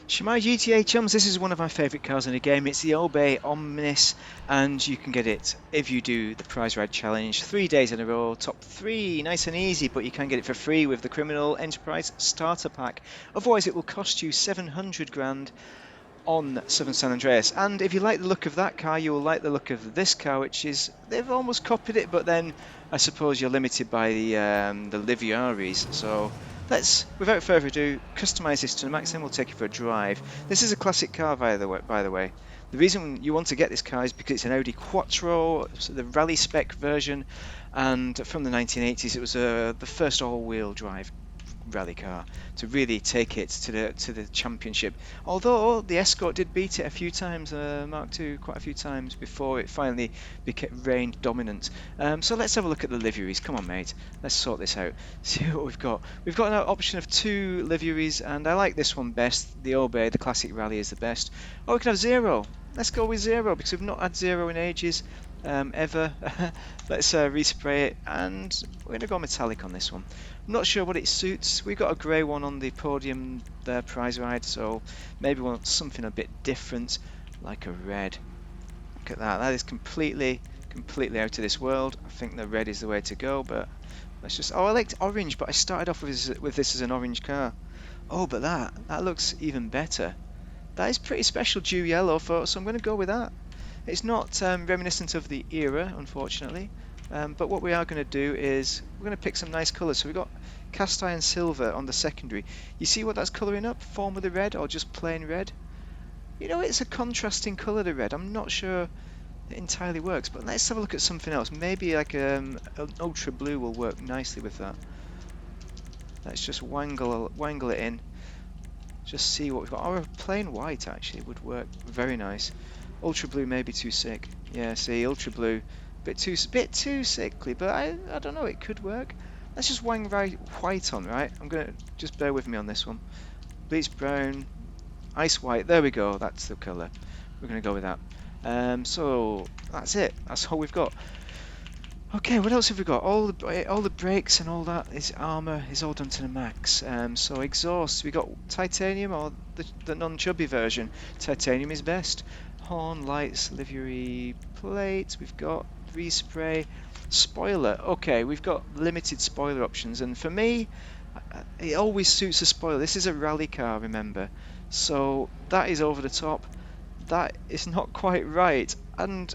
Shemai GTA chums, this is one of my favourite cars in the game. It's the Obey Omnis, and you can get it if you do the prize ride challenge 3 days in a row, top 3, nice and easy, but you can get it for free with the Criminal Enterprise Starter Pack. Otherwise it will cost you 700 grand on Southern San Andreas. And if you like the look of that car, you will like the look of this car, which is, they've almost copied it, but then I suppose you're limited by the Liviaris. So let's, without further ado, customize this to the max, then we'll take it for a drive. This is a classic car, by the way. The reason you want to get this car is because it's an Audi Quattro, the rally spec version, and from the 1980s it was the first all-wheel drive rally car to really take it to the championship. Although the Escort did beat it a few times, Mark II quite a few times before it finally reigned dominant. So let's have a look at the liveries. Come on, mate. Let's sort this out. See what we've got. We've got an option of 2 liveries, and I like this one best. The Obey, the classic rally, is the best. Oh, we can have 0. Let's go with 0 because we've not had 0 in ages. Ever. Let's respray it, and we're going to go metallic on this one. I'm not sure what it suits. We've got a grey one on the podium there, prize ride, so maybe we want something a bit different, like a red. Look at that. That is completely out of this world. I think the red is the way to go, but let's just... Oh, I liked orange, but I started off with this as an orange car. Oh, but that looks even better. That is pretty special dew yellow, folks, so I'm going to go with that. It's not reminiscent of the era, unfortunately, but what we are going to do is we're going to pick some nice colours. So we've got cast iron silver on the secondary. You see what that's colouring up? Form of the red or just plain red? You know, it's a contrasting colour, the red. I'm not sure it entirely works, but let's have a look at something else. Maybe like an ultra blue will work nicely with that. Let's just wangle it in. Just see what we've got. Or a plain white actually would work very nice. Ultra blue may be too sick. Yeah, see, ultra blue, bit too sickly, but I don't know, it could work. Let's just wang white on, right? I'm gonna just bear with me on this one. Bleach brown, ice white. There we go. That's the colour. We're gonna go with that. So that's it. That's all we've got. Okay, what else have we got? All the brakes and all that is armour is all done to the max. So exhaust, we got titanium or the non-chubby version. Titanium is best. Horn, lights, livery plates. We've got respray, spoiler. Okay, we've got limited spoiler options, and for me, it always suits a spoiler. This is a rally car, remember? So that is over the top. That is not quite right, and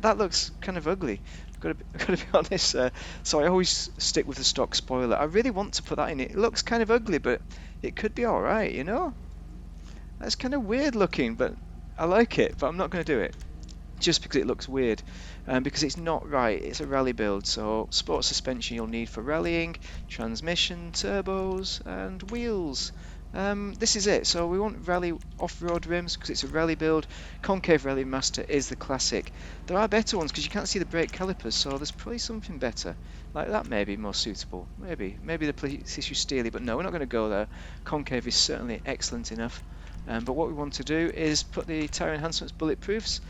that looks kind of ugly. Got to be honest. So I always stick with the stock spoiler. I really want to put that in. It looks kind of ugly, but it could be all right, you know. That's kind of weird looking, but I like it. But I'm not going to do it just because it looks weird, because it's not right. It's a rally build, so sport suspension you'll need for rallying, transmission, turbos, and wheels. This is it. So we want rally off-road rims because it's a rally build. Concave Rally Master is the classic. There are better ones because you can't see the brake calipers, so there's probably something better. Like that may be more suitable. Maybe the police issue steely, but no, we're not going to go there. Concave is certainly excellent enough. But what we want to do is put the tyre enhancements bulletproofs.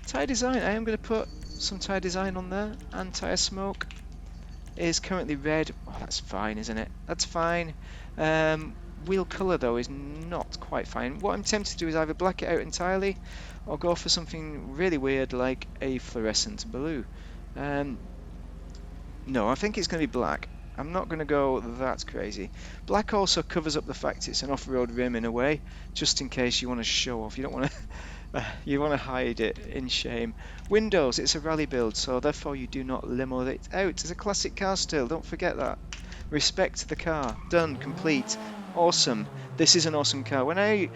Tyre design, I am going to put some tyre design on there, and tyre smoke is currently red. Oh, that's fine, isn't it? That's fine. Wheel colour though is not quite fine. What I'm tempted to do is either black it out entirely or go for something really weird like a fluorescent blue. No, I think it's going to be black. I'm not going to go that crazy. Black also covers up the fact it's an off-road rim in a way, just in case you want to show off. You don't want to you want to hide it in shame. Windows, it's a rally build, so therefore you do not limo it out. It's a classic car still, don't forget that. Respect the car. Done, complete. Awesome. This is an awesome car. When I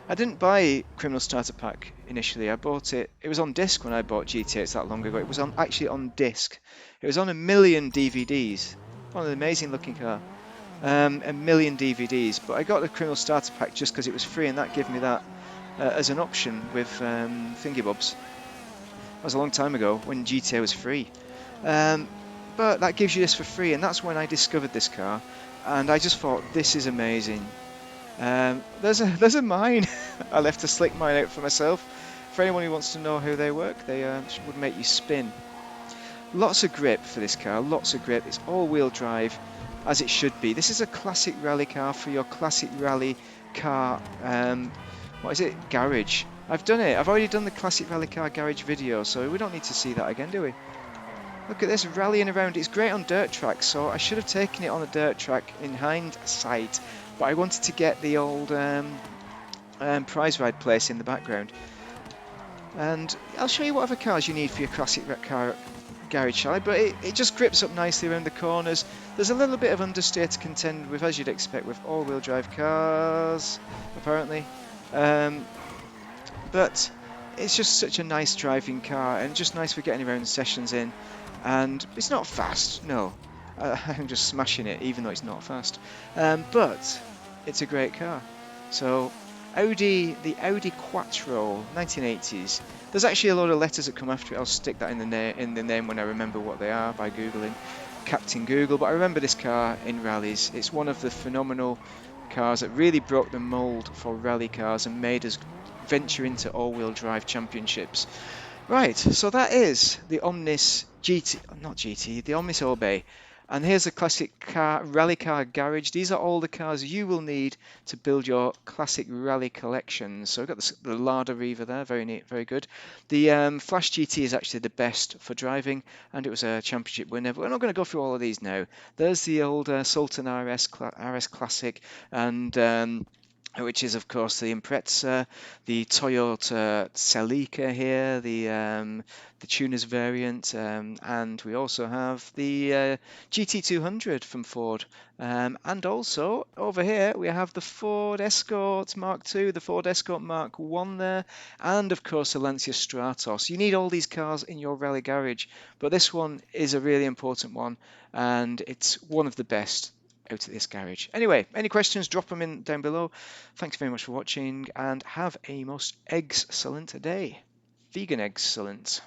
didn't buy Criminal Starter Pack initially. I bought it. It was on disc when I bought GTA. It's that long ago. It was actually on disc. It was on 1,000,000 DVDs. One of the amazing looking car. 1,000,000 DVDs. But I got the Criminal Starter Pack just because it was free, and that gave me that as an option with Thingy-Bobs. That was a long time ago when GTA was free. But that gives you this for free, and that's when I discovered this car, and I just thought, this is amazing. There's a mine. I left a slick mine out for myself. For anyone who wants to know how they work, they would make you spin. Lots of grip for this car, lots of grip. It's all-wheel drive, as it should be. This is a classic rally car for your classic rally car what is it? Garage. I've done it. I've already done the classic rally car garage video, so we don't need to see that again, do we? Look at this rallying around. It's great on dirt tracks, so I should have taken it on a dirt track in hindsight, but I wanted to get the old prize ride place in the background. And I'll show you whatever cars you need for your classic car garage, shall I? But it just grips up nicely around the corners. There's a little bit of understeer to contend with, as you'd expect with all-wheel drive cars, apparently. But it's just such a nice driving car, and just nice for getting around sessions in. And it's not fast, no. I'm just smashing it, even though it's not fast. But it's a great car. So the Audi Quattro, 1980s. There's actually a lot of letters that come after it. I'll stick that in the name when I remember what they are by googling Captain Google. But I remember this car in rallies. It's one of the phenomenal cars that really broke the mold for rally cars and made us venture into all-wheel drive championships. Right, so that is the Omnis GT, not GT, the Omnis Obey. And here's a classic car, rally car garage. These are all the cars you will need to build your classic rally collection. So we've got the Lada Riva there, very neat, very good. The Flash GT is actually the best for driving, and it was a championship winner. But we're not going to go through all of these now. There's the old Sultan RS Classic, and which is of course the Impreza, the Toyota Celica here, the Tuner's variant, and we also have the GT200 from Ford. And also over here we have the Ford Escort Mark II, the Ford Escort Mark I there, and of course the Lancia Stratos. You need all these cars in your rally garage, but this one is a really important one, and it's one of the best out at this garage. Anyway, any questions, drop them in down below. Thanks very much for watching, and have a most excellent day. Vegan excellent.